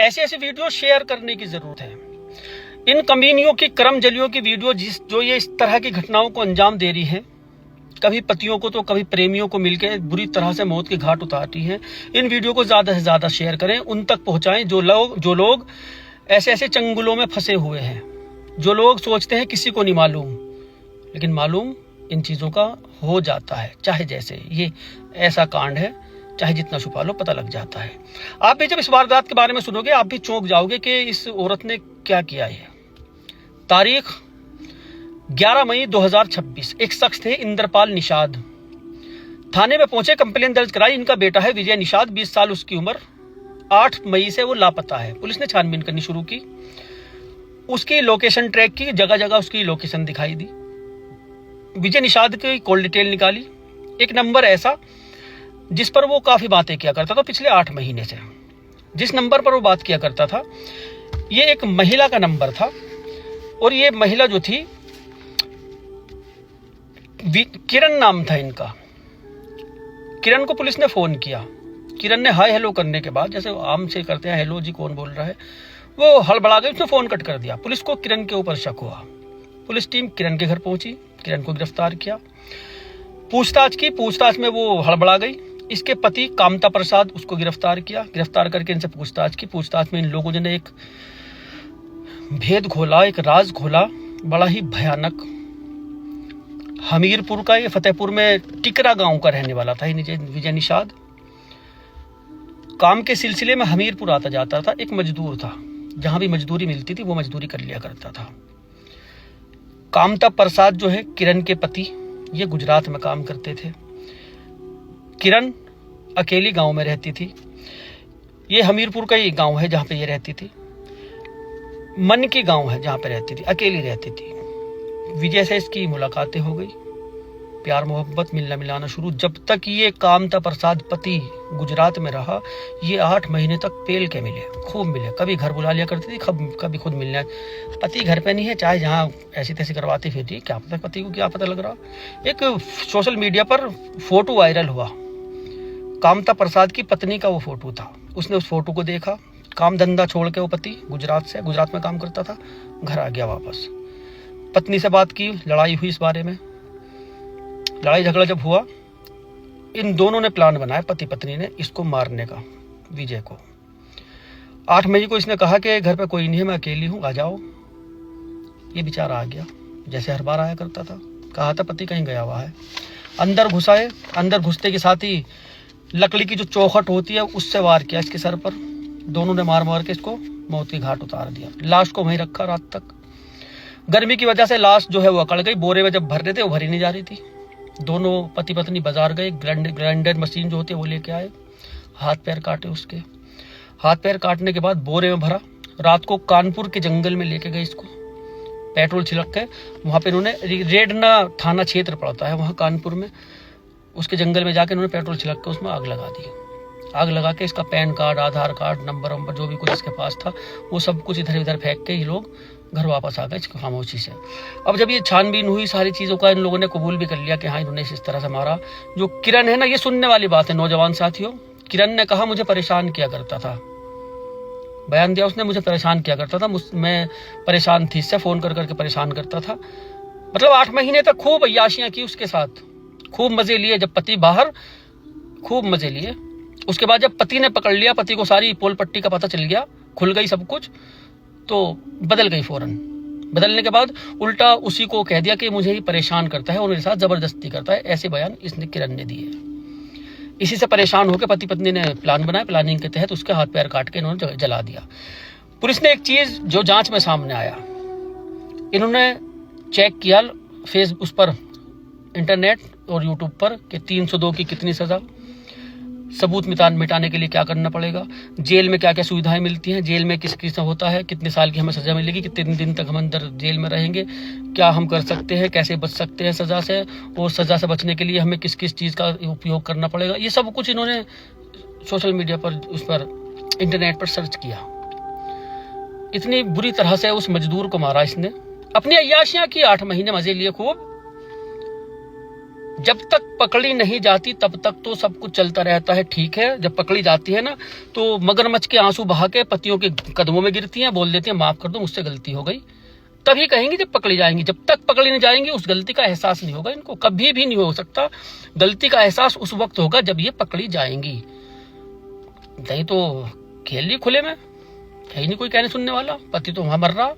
ऐसे ऐसे video share करने की जरूरत है। इन कमीनियों की, कर्मजलियों की वीडियो जो ये इस तरह की घटनाओं को अंजाम दे रही है, कभी पतियों को तो कभी प्रेमियों को मिलकर बुरी तरह से मौत के घाट उतारती हैं। इन वीडियो को ज्यादा से ज्यादा शेयर करें, उन तक पहुंचाएं जो लोग ऐसे ऐसे चंगुलों में फंसे हुए हैं, जो लोग सोचते हैं किसी को नहीं मालूम, लेकिन मालूम इन चीजों का हो जाता है। चाहे जैसे ये ऐसा कांड है, चाहे जितना छुपा लो पता लग जाता है। आप भी जब इस वारदात के बारे में सुनोगे आप भी चौंक जाओगे कि इस औरत ने क्या किया है। तारीख 11 मई 2026। एक शख्स थे इंद्रपाल निषाद, थाने में पहुंचे, कंप्लेन दर्ज कराई। इनका बेटा है विजय निषाद, 20 साल उसकी उम्र। 8 मई से वो लापता है। पुलिस ने छानबीन करनी शुरू की, उसकी लोकेशन ट्रैक की, जगह जगह उसकी लोकेशन दिखाई दी। विजय निषाद की कॉल डिटेल निकाली। एक नंबर ऐसा जिस पर वो काफी बातें किया करता था पिछले 8 महीने से। जिस नंबर पर वो बात किया करता था ये एक महिला का नंबर था, और ये महिला जो थी किरण नाम था इनका। किरण को पुलिस ने फोन किया। किरण ने हाय हेलो करने के बाद, जैसे आम से करते हैं, हेलो जी कौन बोल रहा है, वो हड़बड़ा गई, उसने फोन कट कर दिया। पुलिस को किरण के ऊपर शक हुआ। पुलिस टीम किरण के घर पहुंची, किरण को गिरफ्तार किया, पूछताछ की। पूछताछ में वो हड़बड़ा गई। इसके पति कामता प्रसाद, उसको गिरफ्तार किया। गिरफ्तार करके इनसे पूछताछ की। पूछताछ में इन लोगों ने एक भेद खोला, एक राज खोला, बड़ा ही भयानक। हमीरपुर का, ये फतेहपुर में टिकरा गांव का रहने वाला था विजय निषाद। काम के सिलसिले में हमीरपुर आता जाता था। एक मजदूर था, जहां भी मजदूरी मिलती थी वो मजदूरी कर लिया करता था। कामता प्रसाद जो है किरण के पति, ये गुजरात में काम करते थे। किरण अकेली गांव में रहती थी। ये हमीरपुर का ही गांव है जहां पे ये रहती थी। मन की गांव है जहां पे रहती थी, अकेली रहती थी। विजय से इसकी मुलाकातें हो गई, प्यार मोहब्बत, मिलना मिलाना शुरू। जब तक ये कामता प्रसाद पति गुजरात में रहा, ये 8 महीने तक पेल के मिले, खूब मिले। कभी घर बुला लिया करती थी, कभी खुद मिलने। पति घर पे नहीं है, चाहे जहाँ ऐसी तैसी करवाती फिरती, क्या पता पति को क्या पता लग रहा। एक सोशल मीडिया पर फोटो वायरल हुआ, कामता प्रसाद की पत्नी का वो फोटो था। उसने उस फोटो को देखा। काम धंधा छोड़ के वो पति गुजरात में काम करता था, घर आ गया वापस। पत्नी से बात की, लड़ाई हुई इस बारे में। लड़ाई झगड़ा जब हुआ, इन दोनों ने प्लान बनाया, पति पत्नी ने, इसको मारने का, विजय को। 8 मई को इसने कहा कि घर पे कोई नहीं है, मैं अकेली हूं, आ जाओ। ये बेचारा आ गया, जैसे हर बार आया करता था। कहा था पति कहीं गया हुआ है। अंदर घुसाए। अंदर घुसते के साथ ही लकड़ी की जो चौखट होती है उससे वार किया इसके सर पर। दोनों ने मार मार के इसको मौत के घाट उतार दिया। लाश को वहीं रखा रात तक। गर्मी की वजह से लाश जो है वो अकड़ गई। बोरे में जब भर रहे थे वो भरी नहीं जा रही थी। दोनों पति पत्नी बाजार गए, ग्राइंडर मशीन जो होती है वो लेके आए, हाथ पैर काटे उसके। हाथ पैर काटने के बाद बोरे में भरा, रात को कानपुर के जंगल में लेके गए इसको। पेट्रोल छिड़क के वहां पे इन्होंने, रेडना थाना क्षेत्र पड़ता है वहां कानपुर में, उसके जंगल में जाके इन्होंने पेट्रोल छिड़क के उसमें आग लगा दी। आग लगा के इसका पैन कार्ड, आधार कार्ड, नंबर वंबर जो भी कुछ इसके पास था वो सब कुछ इधर उधर फेंक के ये लोग घर वापस आ गए खामोशी से। अब जब ये छानबीन हुई सारी चीजों का, इन लोगों ने कबूल भी कर लिया कि हाँ इन्होंने इस तरह से मारा। जो किरण है ना, ये सुनने वाली बात है नौजवान साथियों। किरण ने कहा मुझे परेशान किया करता था, बयान दिया उसने, मुझे परेशान किया करता था, मैं परेशान थी, इससे फोन कर करके परेशान करता था। मतलब 8 महीने तक खूब अय्याशियां की उसके साथ, खूब मजे लिए। जब पति बाहर, खूब मजे लिए। उसके बाद जब पति ने पकड़ लिया, पति को सारी पोल पट्टी का पता चल गया, खुल गई सब कुछ, तो बदल गई फौरन। बदलने के बाद उल्टा उसी को कह दिया कि मुझे ही परेशान करता है और मेरे साथ जबरदस्ती करता है। ऐसे बयान इसने किरण ने दिए। इसी से परेशान होकर पति पत्नी ने प्लान बनाया। प्लानिंग के तहत उसके हाथ पैर काट के इन्होंने जला दिया। पुलिस ने एक चीज जो जांच में सामने आया, इन्होंने चेक किया उस पर इंटरनेट और यूट्यूब पर कि 302 की कितनी सजा, सबूत मिटाने के लिए क्या करना पड़ेगा, जेल में क्या क्या सुविधाएं मिलती हैं, जेल में किस किस होता है, कितने साल की हमें सजा मिलेगी, कितने दिन तक हम अंदर जेल में रहेंगे, क्या हम कर सकते हैं, कैसे बच सकते हैं सजा से, और सजा से बचने के लिए हमें किस किस चीज़ का उपयोग करना पड़ेगा। ये सब कुछ इन्होंने सोशल मीडिया पर, उस पर इंटरनेट पर सर्च किया। इतनी बुरी तरह से उस मजदूर को मारा इसने। अपनी अय्याशियां की, 8 महीने मजे लिए खूब। जब तक पकड़ी नहीं जाती तब तक तो सब कुछ चलता रहता है, ठीक है। जब पकड़ी जाती है ना तो मगरमच्छ के आंसू बहा के पतियों के कदमों में गिरती हैं, बोल देती हैं माफ कर दो मुझसे गलती हो गई। तभी कहेंगी जब पकड़ी जाएंगी। जब तक पकड़ी नहीं जाएंगी उस गलती का एहसास नहीं होगा इनको, कभी भी नहीं हो सकता। गलती का एहसास उस वक्त होगा जब ये पकड़ी जाएंगी। नहीं तो खेल ली खुले में, है ही नहीं कोई कहने सुनने वाला। पति तो वहां मर रहा,